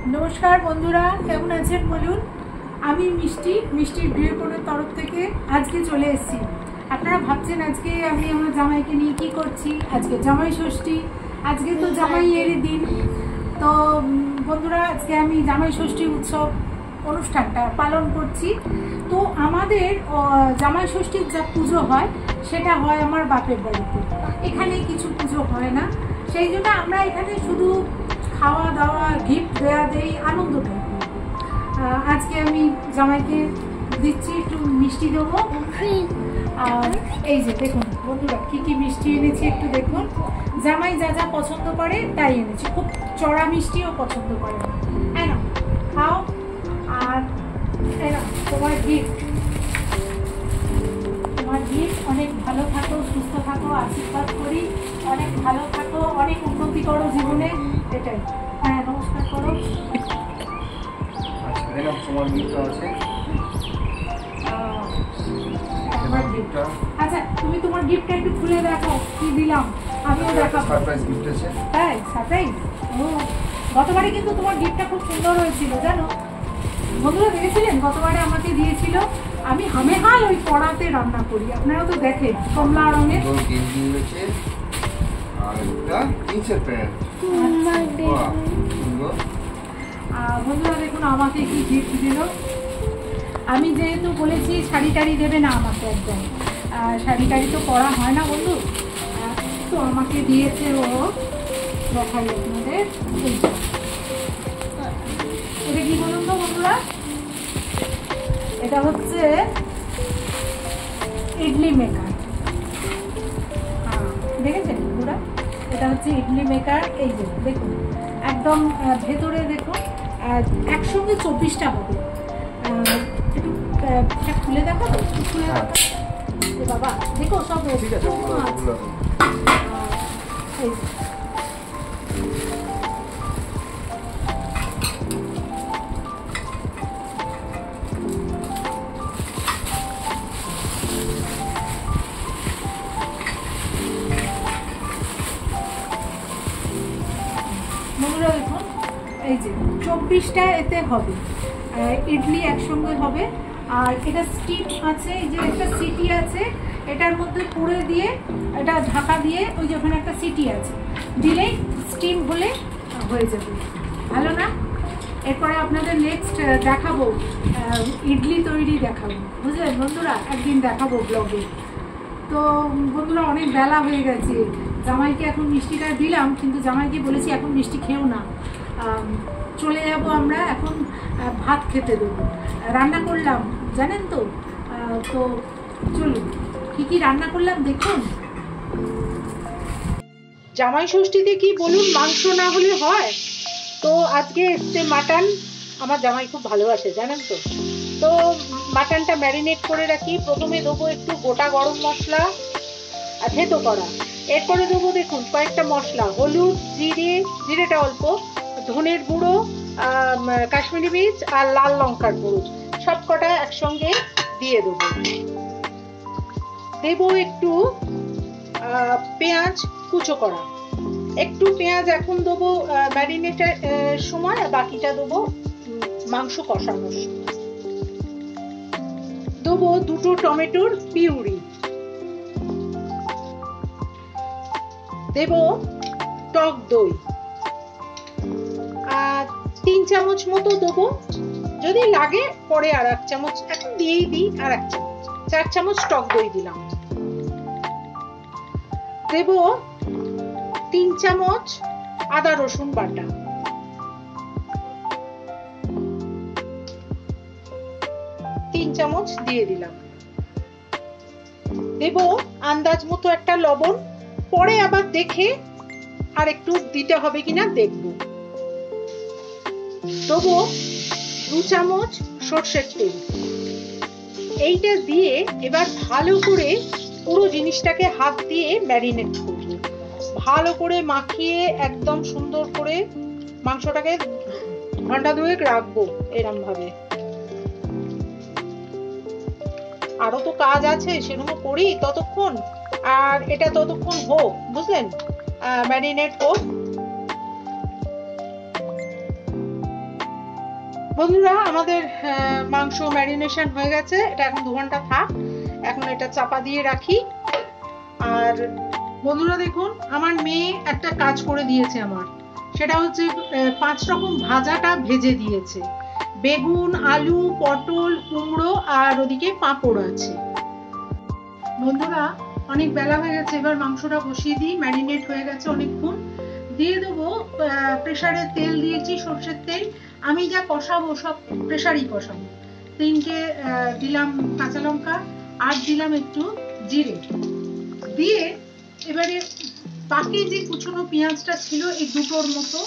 নমস্কার বন্ধুরা, কেমন আছেন বলুন। আমি মিষ্টির গৃহকোণের তরফ থেকে আজকে চলে এসেছি। আপনারা ভাবছেন আজকে আমি আমার জামাইকে নিয়ে কি করছি। আজকে জামাই ষষ্ঠী, আজকে তো জামাইয়ের দিন। তো বন্ধুরা, আজকে আমি জামাই ষষ্ঠী উৎসব অনুষ্ঠানটা পালন করছি। তো আমাদের জামাই ষষ্ঠীর যা পুজো হয় সেটা হয় আমার বাপের বাড়িতে, এখানে কিছু পুজো হয় না। সেই জন্য আমরা এখানে শুধু খাওয়া দাওয়া, গিফট দেওয়া দেই, আনন্দ পাই। আজকে আমি জামাইকে দিচ্ছি একটু মিষ্টি দেবো। আর এই যে দেখুন বন্ধুরা, কি কি মিষ্টি এনেছি একটু দেখুন। জামাই যা যা পছন্দ করে তাই এনেছি, খুব চড়া মিষ্টিও পছন্দ করে না। হ্যাঁ না, খাও। আর তোমার গিফট, অনেক ভালো থাকো, সুস্থ থাকো, আশীর্বাদ করি। অনেক ভালো থাকো, অনেক উন্নতি করো জীবনে, এটাই। হ্যাঁ, নমস্কার করো। আচ্ছা, তুমি তোমার গিফটটা একটু খুলে দেখো কি দিলাম। আমিও দেখাবো। তাই সারপ্রাইজ। ও, গতবারে কিন্তু তোমার গিফটটা খুব সুন্দর হয়েছিল জানো বন্ধুরা, দেখেছিলেন? গতবারে আমাকে দিয়েছিল, আমি হামেহাল ওই কড়াতে রান্না করি, আপনারা তো দেখেন, কমলা রঙের। বন্ধুরা দেখুন আমাকে কি গিফট দিল। আমি যেহেতু বলেছি শাড়ি টাড়ি দেবে না আমাকে, একদম শাড়ি টাড়ি তো পরা হয় না বন্ধু, তো আমাকে দিয়েছে ও, দেখাই আপনাদের। এটা কি বলুন তো বন্ধুরা, এটা হচ্ছে ইডলি মেকার। দেখেছেন বন্ধুরা, এটা হচ্ছে ইডলি মেকার। এই যে দেখুন, একদম ভেতরে দেখুন একসঙ্গে 24টা হবে। একটু খুলে দেখো, একটু খুলে দেখো বাবা, দেখো সব এই বন্ধুরা দেখুন, এই যে 24টা এতে হবে, ইডলি একসঙ্গে হবে। আর এটা স্টিম আছে, এই যে একটা সিটি আছে, এটার মধ্যে পুড়ে দিয়ে এটা ঢাকা দিয়ে, ওই যে ওখানে একটা সিটি আছে, দিলেই স্টিম হলে হয়ে যাবে। ভালো না? এরপরে আপনাদের নেক্সট দেখাবো, ইডলি তৈরি দেখাবো, বুঝলেন বন্ধুরা, একদিন দেখাবো ব্লগে। তো বন্ধুরা, অনেক বেলা হয়ে গেছে, জামাইকে এখন মিষ্টিটা দিলাম, কিন্তু জামাইকে বলেছি এখন মিষ্টি খেও না, চলে যাব আমরা, এখন ভাত খেতে দেবো। রান্না করলাম জানেন তো, তো চলুন কি কি রান্না করলাম দেখুন। জামাই ষষ্ঠীতে কি বলুন, মাংস না হলে হয়? তো আজকে এসছে মাটন, আমার জামাই খুব ভালোবাসে জানেন তো। তো মাটনটা ম্যারিনেট করে রাখি। প্রথমে দেবো একটু গোটা গরম মশলা থেতো করা, এরপরে দেবো দেখুন কয়েকটা মশলা, হলুদ, জিরেটা অল্প, ধনের গুঁড়ো, কাশ্মীরি মির্চ আর লাল লঙ্কার গুঁড়ো, সব কটা একসঙ্গে দিয়ে দেবো। দেবো একটু পেঁয়াজ কুচো করা, একটু পেঁয়াজ এখন দেবো ম্যারিনেটের সময়, আর বাকিটা দেবো মাংস কষানোর সময়। দেবো দুটো টমেটোর পিউরি, দেব টক দই, আর 3 চামচ মতো দেবো, যদি লাগে পরে আর 1 চামচ, এখন দিয়েই দিই আর 1 চামচ, 4 চামচ টক দই দিলাম। দেব 3 চামচ আদা রসুন বাটা, দিয়ে দিলাম। দেব আন্দাজ মতো একটা লবণ, পরে আবার দেখে আর একটু দিতে হবে কিনা দেখব। দেবো 2 চামচ সরষের তেল। এইটা দিয়ে এবার ভালো করে পুরো জিনিসটাকে হাত দিয়ে ম্যারিনেট করব, ভালো করে মাখিয়ে একদম সুন্দর করে মাংসটাকে ঘন্টা 2 রাখবো এরম ভাবে। আরো তো কাজ আছে, সেগুলো করি ততক্ষণ, আর এটা ততক্ষণ হোক, বুঝলেন, ম্যারিনেট হোক। বন্ধুরা, আমাদের মাংস ম্যারিনেশন হয়ে গেছে। এটা এখন 2 ঘন্টা থাক। এখন এটা চাপা দিয়ে রাখি। আর বন্ধুরা দেখুন, আমার মেয়ে একটা কাজ করে দিয়েছে আমার, সেটা হচ্ছে 5 রকম ভাজাটা ভেজে দিয়েছে। বেগুন, আলু, পটল, কুমড়ো আর ওদিকে পাঁপড় আছে। বন্ধুরা, অনেক বেলা হয়ে গেছে, এবার মাংসটা বসিয়ে দিই। ম্যারিনেট হয়ে গেছে অনেকক্ষণ। দিয়ে দেবো প্রেসারে তেল দিয়েছি, সর্ষের তেল। আমি যা কষাবো সব প্রেসারই কষাবো। 3টে দিলাম কাঁচা লঙ্কা আর দিলাম একটু জিরে দিয়ে এবারে বাকি যে কুচনো পেঁয়াজটা ছিল এই দুটোর মতো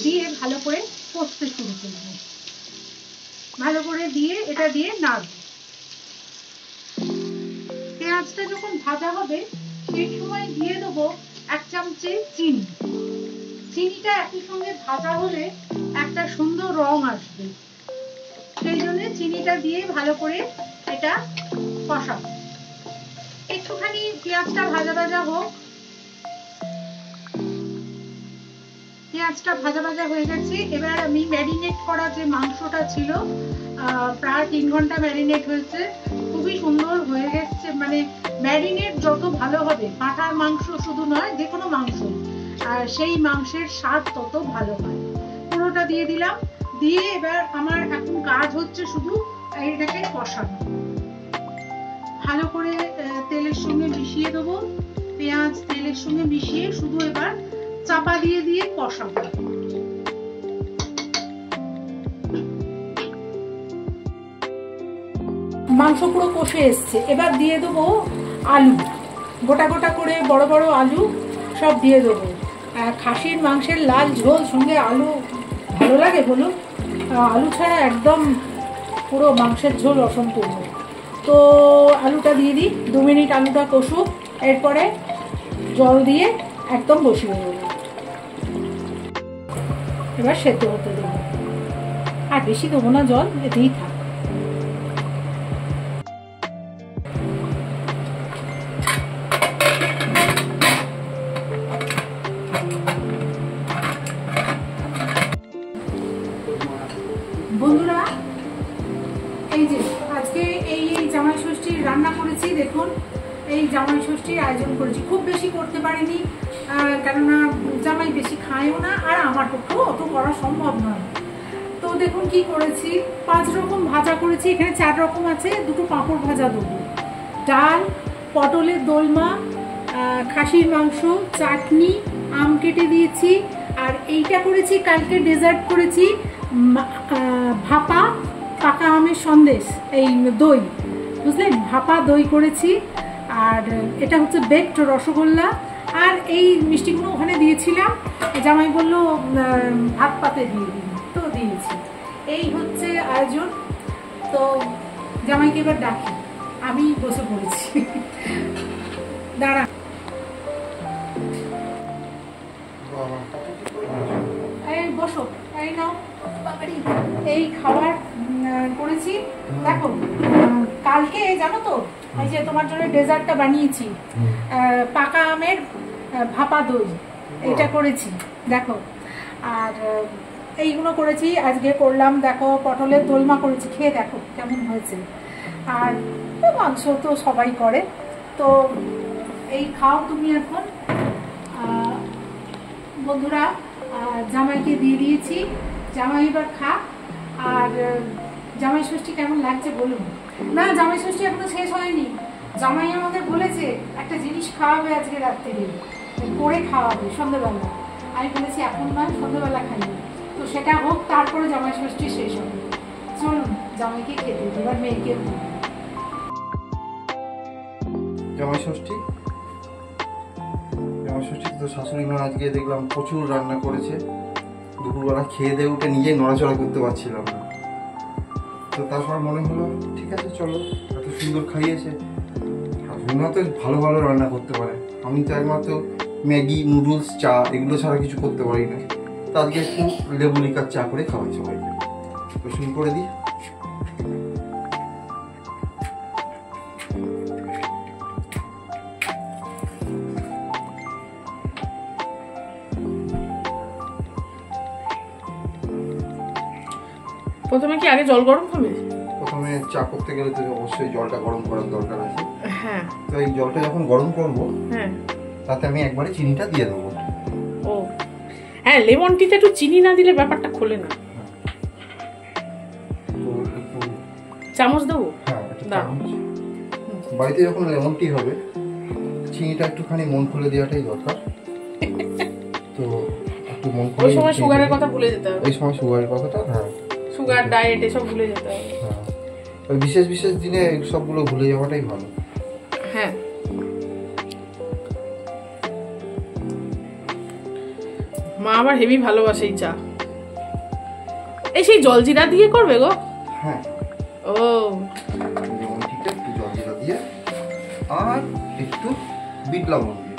দিয়ে ভালো করে কষতে শুরু করবো। ভালো করে দিয়ে এটা দিয়ে নাড়ব। পেঁয়াজটা যখন ভাজা হবে সেই সময় দিয়ে দেবো 1 চামচে চিনি। চিনিটা একই সঙ্গে ভাজা হলে একটা সুন্দর রং আসবে, সেই জন্য চিনিটা দিয়ে ভালো করে এটা কষাবো। একটুখানি পেঁয়াজটা ভাজা ভাজা হোক। পেঁয়াজটা ভাজা ভাজা হয়ে গেছে। এবার আমি ম্যারিনেট করা যে মাংসটা ছিল, প্রায় 3 ঘন্টা ম্যারিনেট হয়েছে, খুবই সুন্দর হয়ে গেছে। মানে ম্যারিনেট যত ভালো হবে, পাঁঠার মাংস শুধু নয়, যে কোনো মাংস, আর সেই মাংসের স্বাদ তত ভালো হয়। পুরোটা দিয়ে দিলাম। দিয়ে এবার আমার এখন কাজ হচ্ছে শুধু এটাকে কষানো। ভালো করে তেলের সঙ্গে মিশিয়ে দেবো। পেঁয়াজ তেলের সঙ্গে মিশিয়ে শুধু এবার চাপা দিয়ে দিয়ে কষাবো। মাংস পুরো কষে এসছে। এবার দিয়ে দেবো আলু, গোটা গোটা করে বড় বড় আলু সব দিয়ে দেবো। খাসির মাংসের লাল ঝোল সঙ্গে আলু ভালো লাগে বলুন? আলু ছাড়া একদম পুরো মাংসের ঝোল অসম্পূর্ণ। তো আলুটা দিয়ে দিই। 2 মিনিট আলুটা কষুক, এরপরে জল দিয়ে একদম বসিয়ে দেবো। এবার সেদ্ধ হতে দেবো, আর বেশি দেবো না জল, এতেই থাক। বন্ধুরা, এই যে আজকে এই জামাই ষষ্ঠীর রান্না করেছি। দেখুন, এই জামাই ষষ্ঠীর আয়োজন করেছি। খুব বেশি করতে পারিনি, কেননা জামাই বেশি খায়ও না, আর আমার পক্ষেও অত করা সম্ভব নয়। তো দেখুন কি করেছি, 5 রকম ভাজা করেছি। এখানে 4 রকম আছে, 2টো পাঁপড় ভাজা দেবো, ডাল, পটলের দোলমা, খাসির মাংস, চাটনি, আম কেটে দিয়েছি। আর এইটা করেছি, কালকে ডেজার্ট করেছি ভাপা পাকা আমের সন্দেশ, এই দই, বুঝলেন, ভাপা দই করেছি। আর এটা হচ্ছে বেকড রসগোল্লা। আর এই মিষ্টিগুলো ওখানে দিয়েছিলাম, জামাই বললো ভাত পাতে দিয়ে দিন, তো দিয়েছি। এই হচ্ছে আয়োজন। তো জামাইকে এবার ডাকি, আমি বসে পড়েছি। দাঁড়া, এই বসো, এই নাও। এই খাবার করেছি। দেখো, কালকে জানো তো, এই যে তোমার জন্য ডেজার্টটা বানিয়েছি, পাকা আমের ভাপা দই, এটা করেছি দেখো। আর এইগুলো করেছি, আজকে করলাম দেখো পটলের দোলমা করেছি, খেয়ে দেখো কেমন হয়েছে। আর মাংস তো সবাই করে, তো এই খাও তুমি এখন। বন্ধুরা, জামাইকে দিয়ে দিয়েছি, জামাই এবার খা। আর জামাই ষষ্ঠী কেমন লাগছে বলুন? না, জামাই ষষ্ঠী এখনো শেষ হয়নি। জামাই আমাদের বলেছে একটা জিনিস খাওয়াবে আজকে রাত্রে, করে খাওয়াবে সন্ধ্যাবেলা। আমি বলেছি এখন নয়, সন্ধ্যাবেলা খাইনি, তো সেটা হোক, তারপরে জামাই ষষ্ঠী শেষ হবে। চলুন জামাইকে খেতে দিই, এবার মেয়েকে। জামাই ষষ্ঠী তো শাশুড়ি মা আজকে দেখলাম প্রচুর রান্না করেছে। দুপুরবেলা খেয়ে দিয়ে উঠে নিজেই নড়াচড়া করতে পারছিলাম না, তো তারপর মনে হলো ঠিক আছে চলো, এত সুন্দর খাইয়েছে, শাশুড়ি মা তো ভালো ভালো রান্না করতে পারে, আমি তো একমাত্র ম্যাগি, নুডলস, চা এগুলো ছাড়া কিছু করতে পারি না। তো আজকে একটু লেবু লিকার চা করে খাওয়াই সবাইকে। তো শুরু করে দিই। প্রথমে কি আগে জল গরম হবে? প্রথমে চা করতে গেলে তো অবশ্যই জলটা গরম করার দরকার আছে। হ্যাঁ, তো এই জলটা যখন গরম করব, হ্যাঁ, তাতে আমি একবারে চিনিটা দিয়ে দেবো। ও হ্যাঁ, লেমন টিতে একটু চিনি না দিলে ব্যাপারটা খোলে না। তো একটু চামচ দেবো? হ্যাঁ, একটা দাও। চামচ। বাড়িতে যখন লেমন টি হবে, চিনিটা একটুখানি মন খুলে দেওয়াটাই দরকার। তো একটু মন খুলে, ওই সময় সুগারের কথা ভুলে যেতে হবে। ওই সময় সুগারের কথাটা, হ্যাঁ, সুগার ডায়েট এসব ভুলে যেতে হবে। হ্যাঁ, ওই বিশেষ বিশেষ দিনে সবগুলো ভুলে যাওয়াটাই ভালো। হ্যাঁ, মা আবার হেভি ভালোবাসে এই চা। এই সেই জলজিরা দিয়ে করবে গো? হ্যাঁ, ও লেমন টিতে একটু জলজিরা দিয়ে আর একটু বিট লবণ দিয়ে।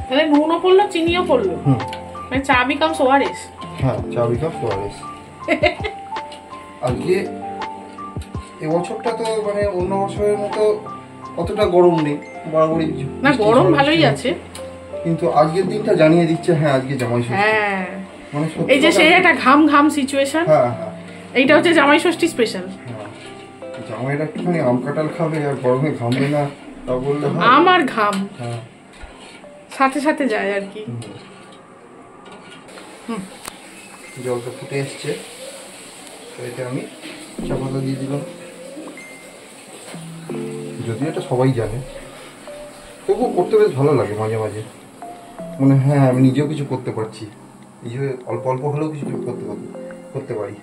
তাহলে নুনও পড়লো, চিনিও পড়লো, মানে চা বিকামস ওআরএস। হ্যাঁ, চা বিকাপ ওআরএস। আজকে এবছরটা তো মানে অন্য বছরের মতো অতটা গরম নেই, বরাবরই না গরম ভালোই আছে, কিন্তু আজকের দিনটা জানিয়ে দিচ্ছে হ্যাঁ আজকে জামাই ষষ্ঠী। হ্যাঁ, মানে সত্যি এই যে কথা- সেই একটা ঘাম ঘাম সিচুয়েশন, হ্যাঁ হ্যাঁ এইটা হচ্ছে জামাই ষষ্ঠী স্পেশাল। হ্যাঁ। জামাইরা একটুখানি আম কাঁঠাল খাবে আর গরমে ঘামবে না, তা বললে হয়? আমার ঘাম হ্যাঁ, সাথে সাথে যায় আর কি। জলটা ফুটে এসছে, তো এটা আমি চা পাতা দিয়ে দিলাম। যদি এটা সবাই জানে, তবুও করতে বেশ ভালো লাগে মাঝে মাঝে, মানে হ্যাঁ আমি নিজেও কিছু করতে পারছি, এই যে অল্প অল্প হলেও কিছু করতে পারি।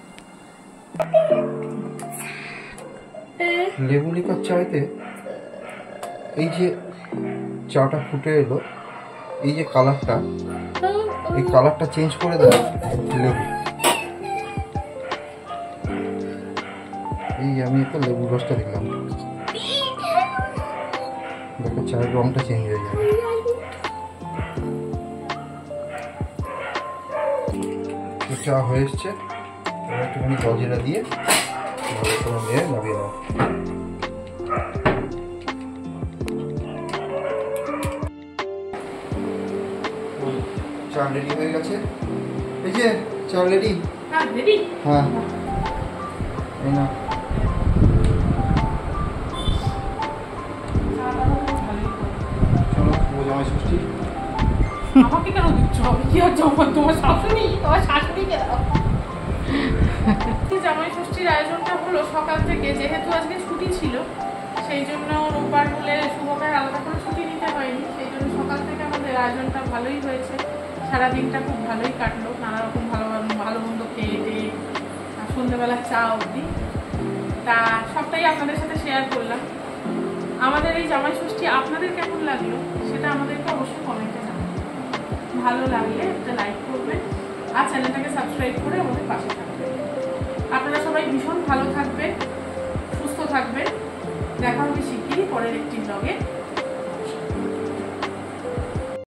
লেবু লিকার চাইতে এই যে চাটা ফুটে এলো, এই যে কালারটা, এই কালারটা চেঞ্জ করে দেয় লেবু। এই আমি একটা লেবুর রসটা দিলাম, দেখো চায়ের রংটা চেঞ্জ হয়ে যাবে। চা হয়ে এসছে, একটুখানি জলজিরা দিয়ে ভালো করে নিয়ে নামিয়ে নাও। চা রেডি হয়ে গেছে, এই যে চা রেডি। হ্যাঁ রেডি। হ্যাঁ, এই না চলো, ও জামাই ষষ্ঠী। আমাকে কেন দিচ্ছ? আমি কি আর তোমার শাশুড়ি? তোমার শাশুড়িকে দাও। জামাই ষষ্ঠীর আয়োজনটা হলো সকাল থেকে, যেহেতু আজকে ছুটি ছিল সেই জন্য রোববার বলে শুভকে আলাদা করে ছুটি নিতে হয়নি, সেই জন্য সকাল থেকে আমাদের আয়োজনটা ভালোই হয়েছে। সারাদিনটা খুব ভালোই কাটলো, নানা রকম ভালো মন্দ খেয়ে টেয়ে সন্ধ্যেবেলা চা অবধি, তা সবটাই আপনাদের সাথে শেয়ার করলাম। আমাদের এই জামাই ষষ্ঠী আপনাদের কেমন লাগলো সেটা আমাদেরকে অবশ্যই কমেন্টে জানাবেন। ভালো লাগলে একটা লাইক করবেন আর চ্যানেলটাকে সাবস্ক্রাইব করে আমাদের পাশে থাকবেন। আপনারা সবাই ভীষণ ভালো থাকবেন, সুস্থ থাকবেন। দেখা হবে শিগগিরই পরের একটি ব্লগে।